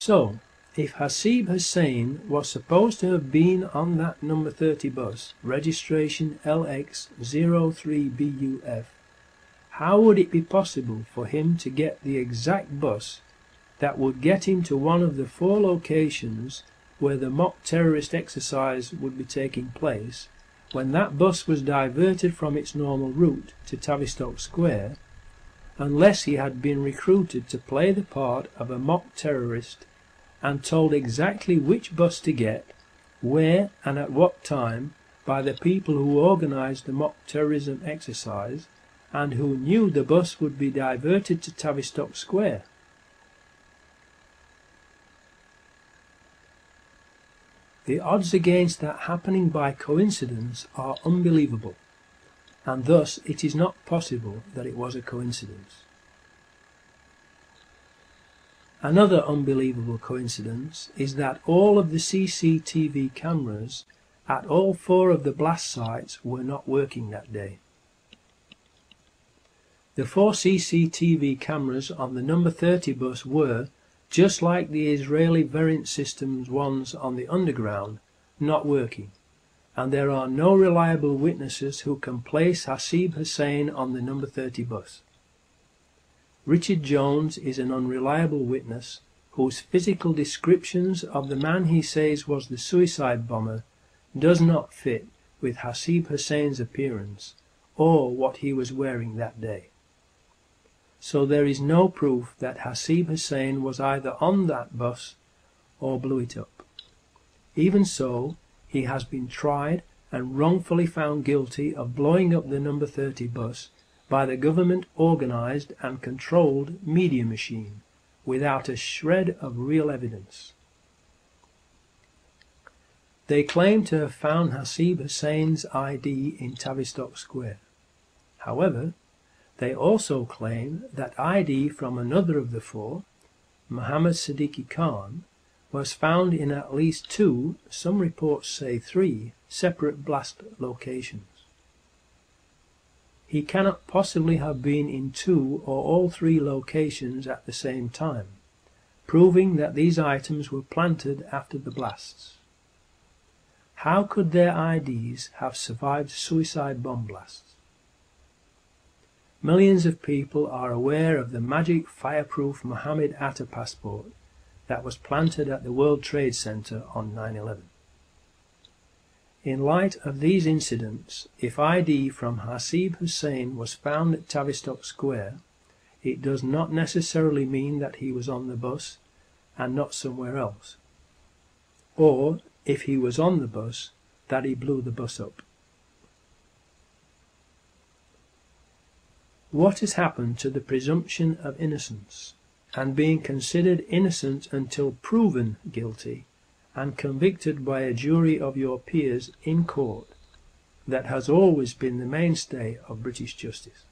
So, if Hasib Hussain was supposed to have been on that number 30 bus, registration LX03BUF, how would it be possible for him to get the exact bus that would get him to one of the 4 locations where the mock terrorist exercise would be taking place, when that bus was diverted from its normal route to Tavistock Square, unless he had been recruited to play the part of a mock terrorist and told exactly which bus to get, where and at what time by the people who organised the mock terrorism exercise and who knew the bus would be diverted to Tavistock Square. The odds against that happening by coincidence are unbelievable, and thus it is not possible that it was a coincidence. Another unbelievable coincidence is that all of the CCTV cameras at all 4 of the blast sites were not working that day. The 4 CCTV cameras on the number 30 bus were, just like the Israeli Verint Systems ones on the underground, not working, and there are no reliable witnesses who can place Hasib Hussain on the number 30 bus. Richard Jones is an unreliable witness whose physical descriptions of the man he says was the suicide bomber does not fit with Hasib Hussain's appearance or what he was wearing that day. So there is no proof that Hasib Hussain was either on that bus or blew it up. Even so, he has been tried and wrongfully found guilty of blowing up the number 30 bus by the government-organised and controlled media machine, without a shred of real evidence. They claim to have found Hasib Hussain's ID in Tavistock Square. However, they also claim that ID from another of the 4, Mohammed Siddiqui Khan, was found in at least 2, some reports say 3, separate blast locations. He cannot possibly have been in 2 or all 3 locations at the same time, proving that these items were planted after the blasts. How could their IDs have survived suicide bomb blasts? Millions of people are aware of the magic fireproof Mohammed Atta passport that was planted at the World Trade Center on 9/11. In light of these incidents, if ID from Hasib Hussain was found at Tavistock Square, it does not necessarily mean that he was on the bus and not somewhere else. Or, if he was on the bus, that he blew the bus up. What has happened to the presumption of innocence, and being considered innocent until proven guilty, and convicted by a jury of your peers in court, that has always been the mainstay of British justice?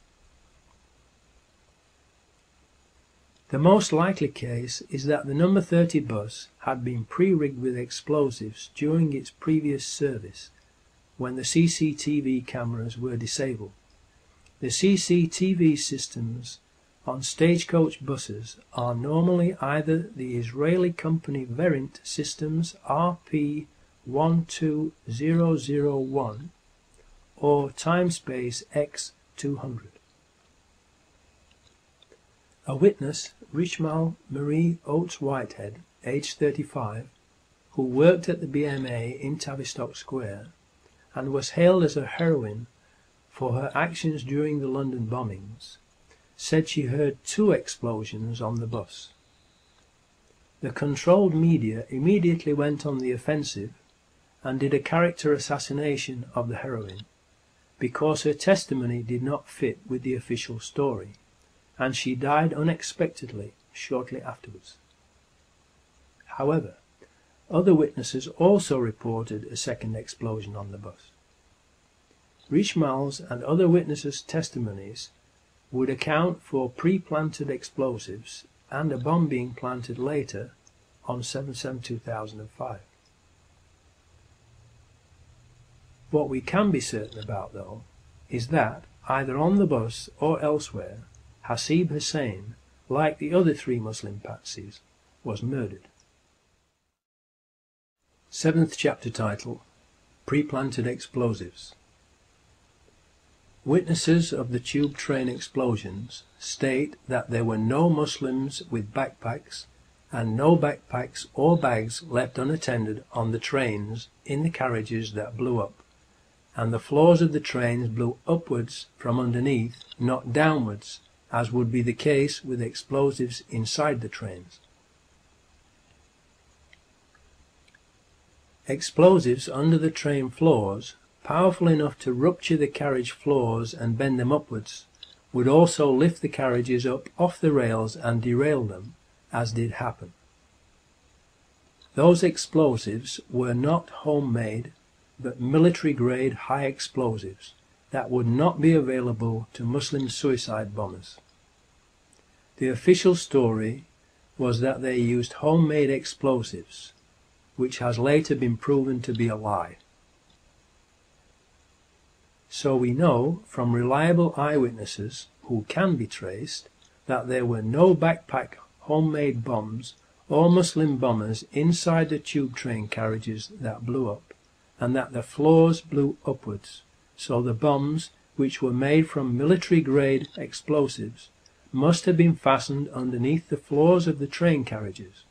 The most likely case is that the number 30 bus had been pre-rigged with explosives during its previous service, when the CCTV cameras were disabled. The CCTV systems on stagecoach buses are normally either the Israeli company Verint Systems RP12001 or Timespace X200. A witness, Richmal Marie Oates Whitehead, aged 35, who worked at the BMA in Tavistock Square and was hailed as a heroine for her actions during the London bombings, said she heard 2 explosions on the bus. The controlled media immediately went on the offensive and did a character assassination of the heroine, because her testimony did not fit with the official story, and she died unexpectedly shortly afterwards. However, other witnesses also reported a second explosion on the bus. Richmal's and other witnesses' testimonies would account for pre-planted explosives and a bomb being planted later on 7/7/2005. What we can be certain about, though, is that, either on the bus or elsewhere, Hasib Hussain, like the other 3 Muslim patsies, was murdered. 7th chapter title, Pre-planted explosives. Witnesses of the tube train explosions state that there were no Muslims with backpacks and no backpacks or bags left unattended on the trains in the carriages that blew up, and the floors of the trains blew upwards from underneath, not downwards, as would be the case with explosives inside the trains. Explosives under the train floors, powerful enough to rupture the carriage floors and bend them upwards, would also lift the carriages up off the rails and derail them, as did happen. Those explosives were not homemade, but military-grade high explosives that would not be available to Muslim suicide bombers. The official story was that they used homemade explosives, which has later been proven to be a lie. So we know from reliable eyewitnesses who can be traced that there were no backpack homemade bombs or Muslim bombers inside the tube train carriages that blew up, and that the floors blew upwards, so the bombs, which were made from military-grade explosives, must have been fastened underneath the floors of the train carriages.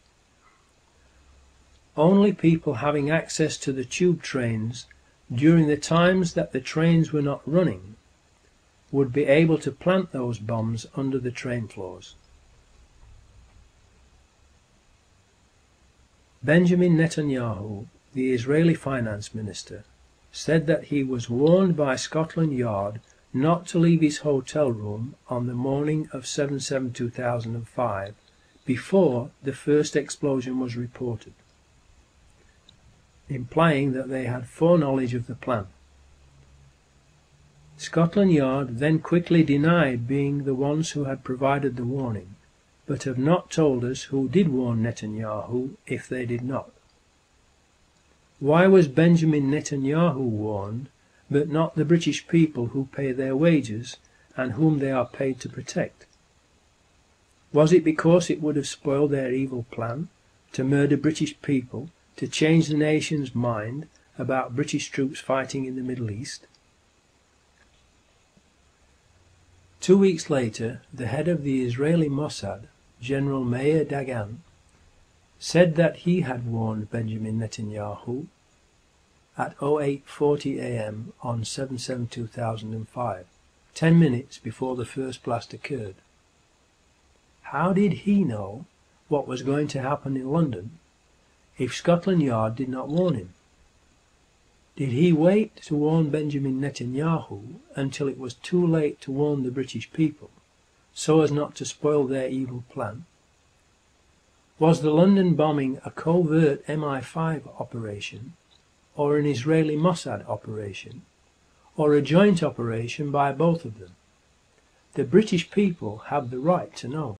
Only people having access to the tube trains during the times that the trains were not running would be able to plant those bombs under the train floors. Benjamin Netanyahu, the Israeli finance minister, said that he was warned by Scotland Yard not to leave his hotel room on the morning of 7/7/2005 before the first explosion was reported, implying that they had foreknowledge of the plan. Scotland Yard then quickly denied being the ones who had provided the warning, but have not told us who did warn Netanyahu if they did not. Why was Benjamin Netanyahu warned, but not the British people who pay their wages and whom they are paid to protect? Was it because it would have spoiled their evil plan to murder British people, to change the nation's mind about British troops fighting in the Middle East? 2 weeks later, the head of the Israeli Mossad, General Meir Dagan, said that he had warned Benjamin Netanyahu at 08:40 a.m. on 7/7/2005, 10 minutes before the first blast occurred. How did he know what was going to happen in London if Scotland Yard did not warn him? Did he wait to warn Benjamin Netanyahu until it was too late to warn the British people, so as not to spoil their evil plan? Was the London bombing a covert MI5 operation, or an Israeli Mossad operation, or a joint operation by both of them? The British people have the right to know.